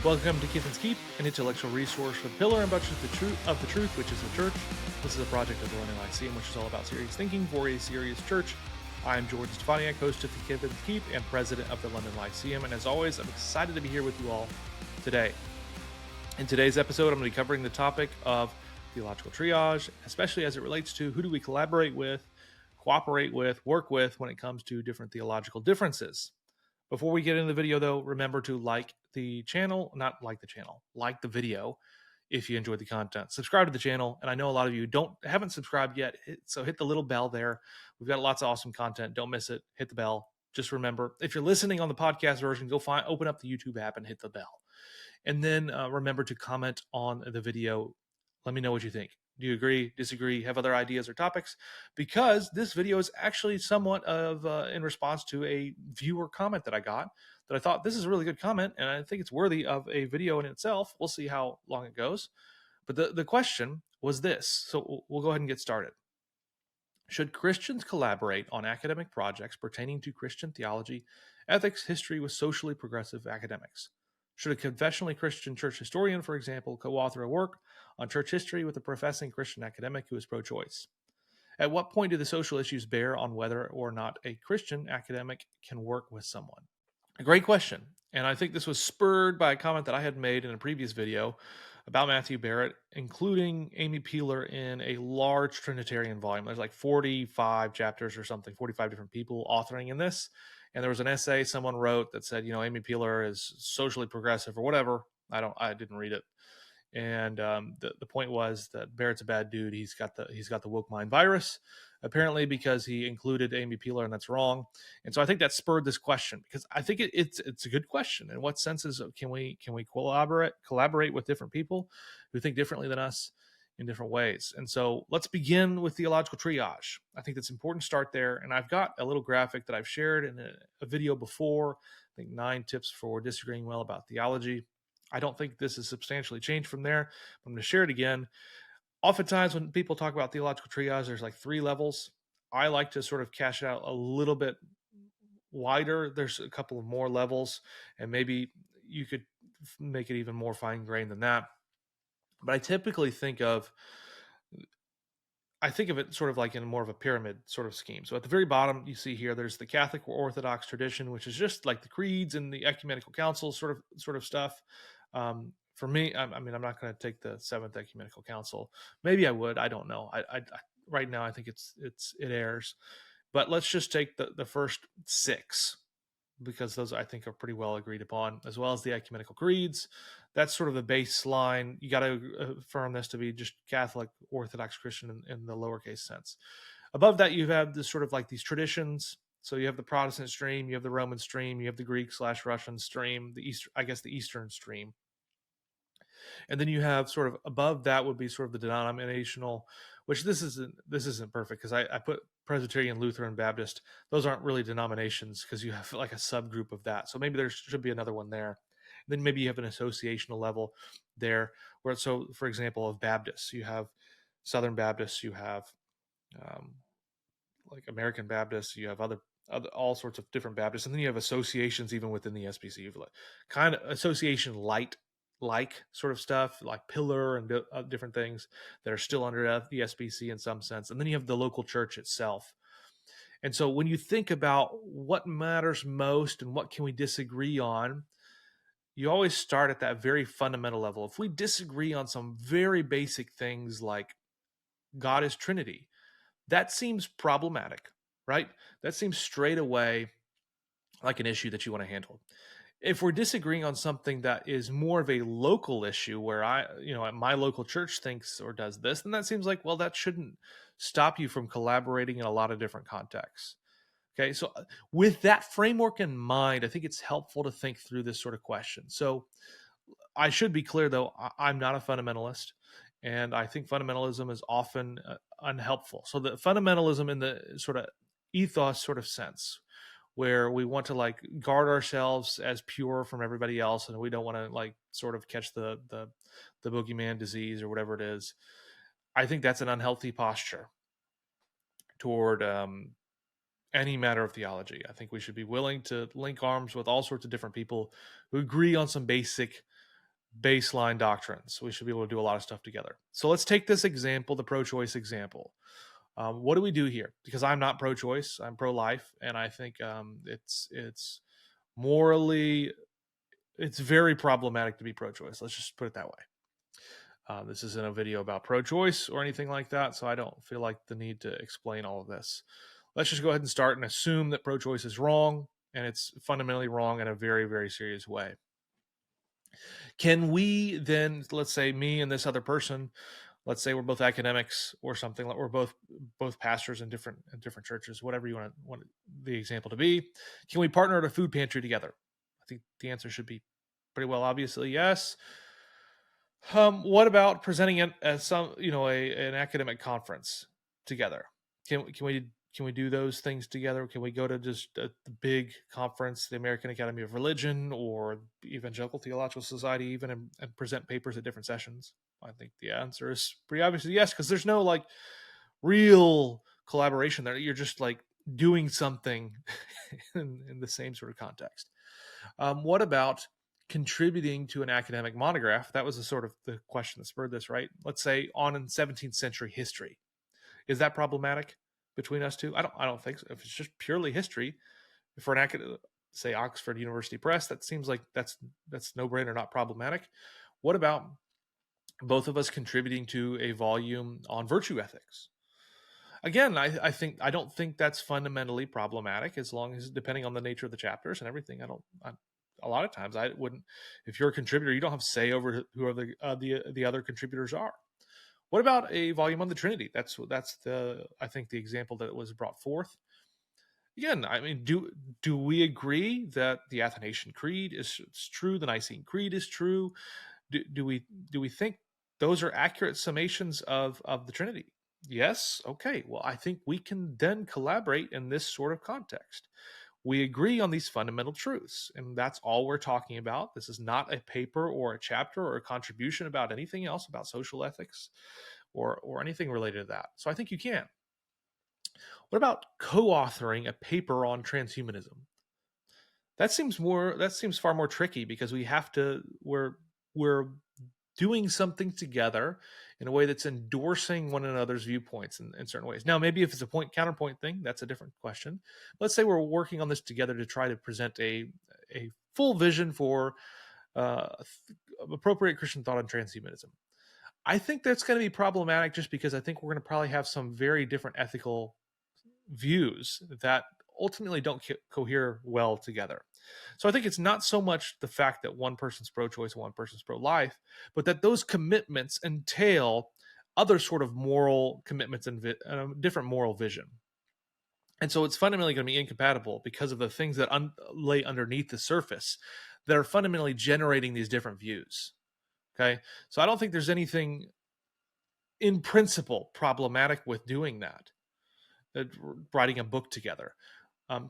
Welcome to Kiffin's Keep, an intellectual resource for the pillar and buttress of the truth, which is the church. This is a project of the London Lyceum, which is all about serious thinking for a serious church. I'm George Stefaniak, host of the Kiffin's Keep and president of the London Lyceum, and as always, I'm excited to be here with you all today. In today's episode, I'm going to be covering the topic of theological triage, especially as it relates to who do we collaborate with, cooperate with, work with when it comes to different theological differences. Before we get into the video, though, remember to like the video if you enjoyed the content. Subscribe to the channel, and I know a lot of you haven't subscribed yet, so hit the little bell there. We've got lots of awesome content. Don't miss it. Hit the bell. Just remember, if you're listening on the podcast version, open up the YouTube app and hit the bell. And then remember to comment on the video. Let me know what you think. Do you agree, disagree, have other ideas or topics? Because this video is actually somewhat of in response to a viewer comment that I got that I thought this is a really good comment, and I think it's worthy of a video in itself. We'll see how long it goes. But the question was this, so we'll go ahead and get started. Should Christians collaborate on academic projects pertaining to Christian theology, ethics, history with socially progressive academics? Should a confessionally Christian church historian, for example, co-author a work on church history with a professing Christian academic who is pro-choice? At what point do the social issues bear on whether or not a Christian academic can work with someone? A great question. And I think this was spurred by a comment that I had made in a previous video about Matthew Barrett, including Amy Peeler in a large Trinitarian volume. There's like 45 chapters or something, 45 different people authoring in this. And there was an essay someone wrote that said, Amy Peeler is socially progressive or whatever. I didn't read it. And the point was that Barrett's a bad dude. He's got the woke mind virus, apparently, because he included Amy Peeler, and that's wrong. And so I think that spurred this question, because I think it's a good question. In what senses can we collaborate with different people who think differently than us in different ways? And so let's begin with theological triage. I think that's important to start there. And I've got a little graphic that I've shared in a video before. I think 9 tips for disagreeing well about theology. I don't think this has substantially changed from there. I'm going to share it again. Oftentimes when people talk about theological triage, there's like 3 levels. I like to sort of cash it out a little bit wider. There's a couple of more levels, and maybe you could make it even more fine-grained than that. But I typically think of it sort of like in more of a pyramid sort of scheme. So at the very bottom, you see here, there's the Catholic or Orthodox tradition, which is just like the creeds and the ecumenical council sort of stuff. For me, I'm not going to take the 7th ecumenical council. Maybe I would. I don't know. I right now I think it errs. But let's just take the first 6, because those I think are pretty well agreed upon, as well as the ecumenical creeds. That's sort of the baseline. You got to affirm this to be just Catholic, Orthodox Christian in the lowercase sense. Above that, you have this sort of like these traditions. So you have the Protestant stream, you have the Roman stream, you have the Greek/Russian stream, the Eastern stream. And then you have sort of above that would be sort of the denominational, which this isn't perfect, because I put Presbyterian, Lutheran, Baptist. Those aren't really denominations, because you have like a subgroup of that. So maybe there should be another one there. Then maybe you have an associational level there, where, so for example, of Baptists, you have Southern Baptists, you have like American Baptists, you have other all sorts of different Baptists, and then you have associations even within the SBC. You have kind of association like sort of stuff, like Pillar and different things that are still under the SBC in some sense. And then you have the local church itself. And so when you think about what matters most and what can we disagree on, you always start at that very fundamental level. If we disagree on some very basic things like God is Trinity, that seems problematic, right? That seems straight away like an issue that you want to handle. If we're disagreeing on something that is more of a local issue, where my local church thinks or does this, then that seems like, well, that shouldn't stop you from collaborating in a lot of different contexts. Okay, so with that framework in mind, I think it's helpful to think through this sort of question. So I should be clear, though, I'm not a fundamentalist, and I think fundamentalism is often unhelpful. So the fundamentalism in the sort of ethos sort of sense, where we want to like guard ourselves as pure from everybody else, and we don't want to like sort of catch the boogeyman disease or whatever it is. I think that's an unhealthy posture toward any matter of theology. I think we should be willing to link arms with all sorts of different people who agree on some basic baseline doctrines. We should be able to do a lot of stuff together. So let's take this example, the pro-choice example. What do we do here? Because I'm not pro-choice, I'm pro-life, and I think it's morally, it's very problematic to be pro-choice. Let's just put it that way. This isn't a video about pro-choice or anything like that, so I don't feel like the need to explain all of this. Let's just go ahead and start and assume that pro-choice is wrong, and it's fundamentally wrong in a very, very serious way. Can we then, let's say me and this other person, let's say we're both academics or something, like we're both pastors in different churches, whatever you want the example to be. Can we partner at a food pantry together? I think the answer should be pretty well obviously yes. What about presenting it as some, an academic conference together? Can we do those things together? Can we go to just the big conference, the American Academy of Religion or Evangelical Theological Society, even and present papers at different sessions? I think the answer is pretty obviously yes, because there's no like real collaboration there. You're just like doing something in the same sort of context. What about contributing to an academic monograph? That was the sort of the question that spurred this, right? Let's say on in 17th century history. Is that problematic between us two? I don't think so. If it's just purely history, for an academic, say Oxford University Press, that seems like that's no brainer, not problematic. What about both of us contributing to a volume on virtue ethics? Again, I don't think that's fundamentally problematic, as long as, depending on the nature of the chapters and everything. A lot of times I wouldn't. If you're a contributor, you don't have say over who the other contributors are. What about a volume on the Trinity? That's the, I think, the example that was brought forth. Again, I mean, do we agree that the Athanasian Creed is true, the Nicene Creed is true? Do we think those are accurate summations of the Trinity? Yes. Okay. Well, I think we can then collaborate in this sort of context. We agree on these fundamental truths, and that's all we're talking about. This is not a paper or a chapter or a contribution about anything else about social ethics or anything related to that. So I think you can. What about co-authoring a paper on transhumanism? That seems far more tricky, because we're doing something together in a way that's endorsing one another's viewpoints in certain ways. Now, maybe if it's a point counterpoint thing, that's a different question. Let's say we're working on this together to try to present a full vision for appropriate Christian thought on transhumanism. I think that's going to be problematic, just because I think we're going to probably have some very different ethical views that ultimately don't cohere well together. So I think it's not so much the fact that one person's pro-choice and one person's pro-life, but that those commitments entail other sort of moral commitments and different moral vision. And so it's fundamentally going to be incompatible because of the things that lay underneath the surface that are fundamentally generating these different views. Okay, so I don't think there's anything in principle problematic with doing that, writing a book together.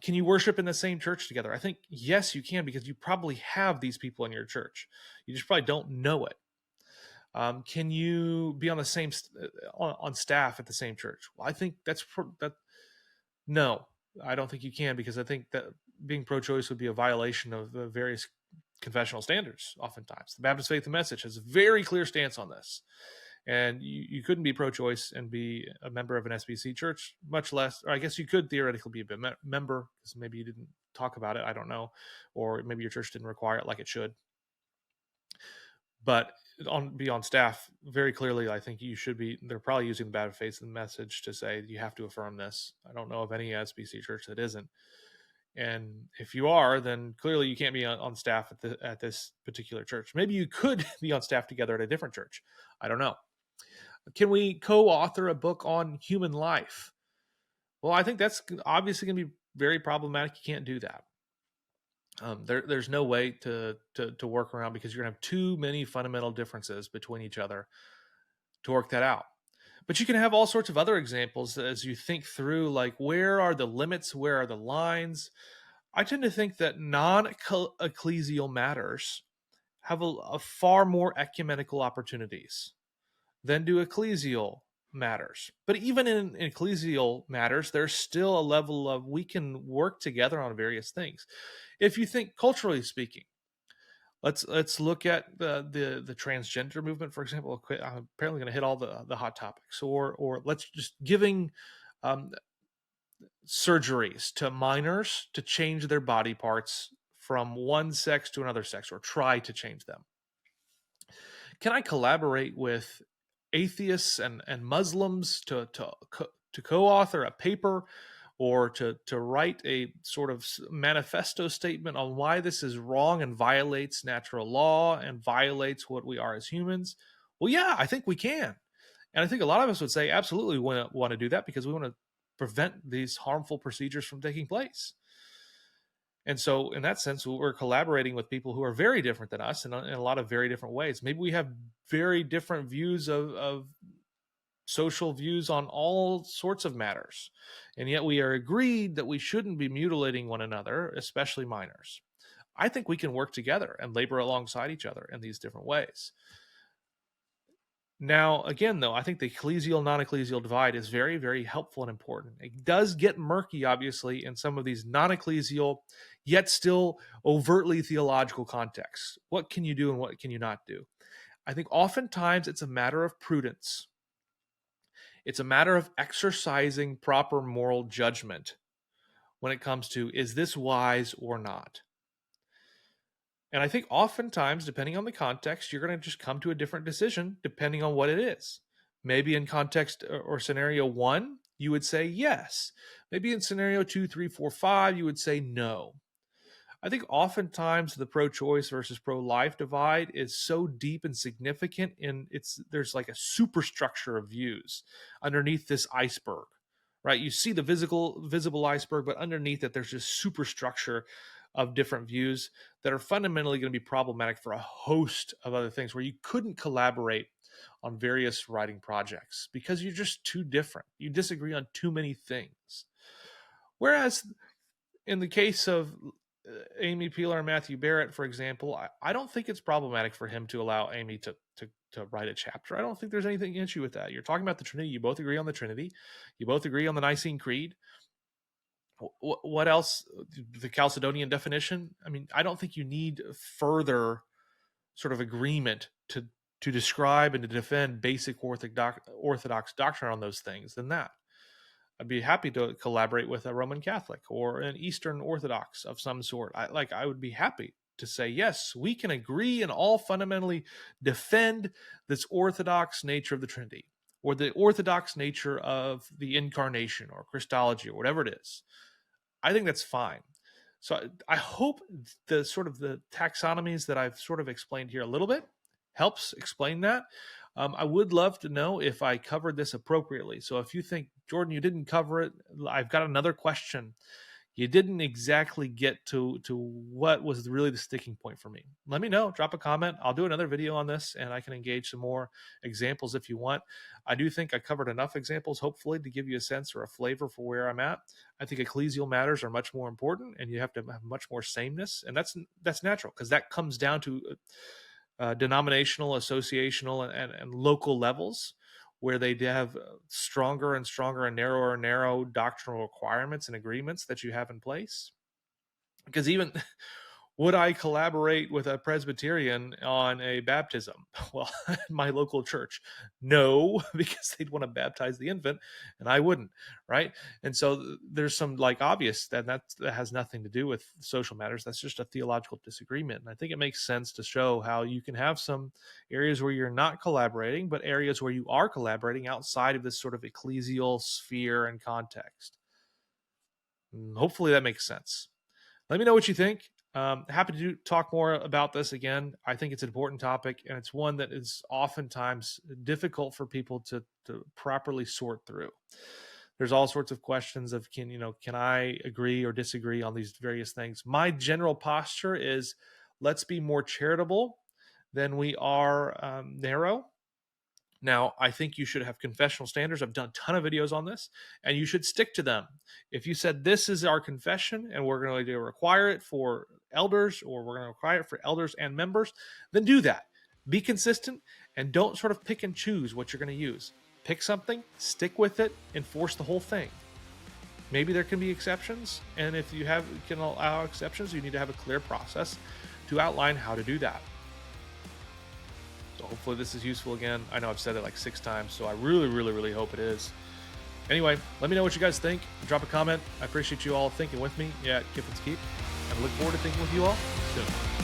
Can you worship in the same church together? I think yes, you can, because you probably have these people in your church. You just probably don't know it. Can you be on the same on staff at the same church? Well, I think that no, I don't think you can, because I think that being pro-choice would be a violation of the various confessional standards. Oftentimes, the Baptist Faith and Message has a very clear stance on this. And you couldn't be pro-choice and be a member of an SBC church, much less, or I guess you could theoretically be a member, because maybe you didn't talk about it, I don't know, or maybe your church didn't require it like it should. But be on staff, very clearly, I think you should be. They're probably using the Baptist Faith and Message to say you have to affirm this. I don't know of any SBC church that isn't. And if you are, then clearly you can't be on staff at this particular church. Maybe you could be on staff together at a different church. I don't know. Can we co-author a book on human life? Well, I think that's obviously going to be very problematic. You can't do that. There's no way to work around, because you're going to have too many fundamental differences between each other to work that out. But you can have all sorts of other examples as you think through, like, where are the limits? Where are the lines? I tend to think that non-ecclesial matters have a far more ecumenical opportunities than do ecclesial matters. But even in ecclesial matters, there's still a level of, we can work together on various things. If you think culturally speaking, Let's look at the transgender movement, for example. I'm apparently going to hit all the hot topics, or let's just giving um, surgeries to minors to change their body parts from one sex to another sex, or try to change them. Can I collaborate with atheists and Muslims to co-author a paper, or to write a sort of manifesto statement on why this is wrong and violates natural law and violates what we are as humans? Well, yeah, I think we can. And I think a lot of us would say absolutely we want to do that because we want to prevent these harmful procedures from taking place. And so, in that sense, we're collaborating with people who are very different than us in a lot of very different ways. Maybe we have very different views of social views on all sorts of matters. And yet we are agreed that we shouldn't be mutilating one another, especially minors. I think we can work together and labor alongside each other in these different ways. Now, again, though, I think the ecclesial, non-ecclesial divide is very, very helpful and important. It does get murky, obviously, in some of these non-ecclesial, yet still overtly theological contexts. What can you do and what can you not do? I think oftentimes it's a matter of prudence. It's a matter of exercising proper moral judgment when it comes to, is this wise or not? And I think oftentimes, depending on the context, you're going to just come to a different decision depending on what it is. Maybe in context or scenario 1, you would say yes. Maybe in scenario 2, 3, 4, 5, you would say no. I think oftentimes the pro-choice versus pro-life divide is so deep and significant there's like a superstructure of views underneath this iceberg, right? You see the visible iceberg, but underneath it, there's just superstructure of different views that are fundamentally going to be problematic for a host of other things, where you couldn't collaborate on various writing projects because you're just too different. You disagree on too many things. Whereas in the case of Amy Peeler and Matthew Barrett, for example, I don't think it's problematic for him to allow Amy to write a chapter. I don't think there's anything issue with that. You're talking about the Trinity. You both agree on the Trinity. You both agree on the Nicene Creed. What else? The Chalcedonian definition. I mean, I don't think you need further sort of agreement to describe and to defend basic Orthodox doctrine on those things than that. I'd be happy to collaborate with a Roman Catholic or an Eastern Orthodox of some sort. I would be happy to say, yes, we can agree and all fundamentally defend this Orthodox nature of the Trinity, or the Orthodox nature of the Incarnation or Christology or whatever it is. I think that's fine. So I hope the sort of the taxonomies that I've sort of explained here a little bit helps explain that. I would love to know if I covered this appropriately. So if you think, Jordan, you didn't cover it, I've got another question. You didn't exactly get to what was really the sticking point for me. Let me know. Drop a comment. I'll do another video on this, and I can engage some more examples if you want. I do think I covered enough examples, hopefully, to give you a sense or a flavor for where I'm at. I think ecclesial matters are much more important, and you have to have much more sameness, and that's natural, because that comes down to denominational, associational, and local levels, where they have stronger and stronger and narrow doctrinal requirements and agreements that you have in place. Because even would I collaborate with a Presbyterian on a baptism? Well, my local church, no, because they'd want to baptize the infant and I wouldn't, right? And so there's some like obvious that has nothing to do with social matters. That's just a theological disagreement. And I think it makes sense to show how you can have some areas where you're not collaborating, but areas where you are collaborating outside of this sort of ecclesial sphere and context. Hopefully that makes sense. Let me know what you think. Happy to talk more about this again. I think it's an important topic, and it's one that is oftentimes difficult for people to properly sort through. There's all sorts of questions of can I agree or disagree on these various things. My general posture is, let's be more charitable than we are narrow. Now, I think you should have confessional standards. I've done a ton of videos on this, and you should stick to them. If you said this is our confession and we're going to require it for elders, or we're going to require it for elders and members, then do that. Be consistent, and don't sort of pick and choose what you're going to use. Pick something, stick with it, enforce the whole thing. Maybe there can be exceptions, and if you can allow exceptions, you need to have a clear process to outline how to do that. So hopefully this is useful again. I know I've said it like 6 times, so I really hope it is. Anyway, let me know what you guys think. Drop a comment. I appreciate you all thinking with me at Kiffin's Keep, and I look forward to thinking with you all soon.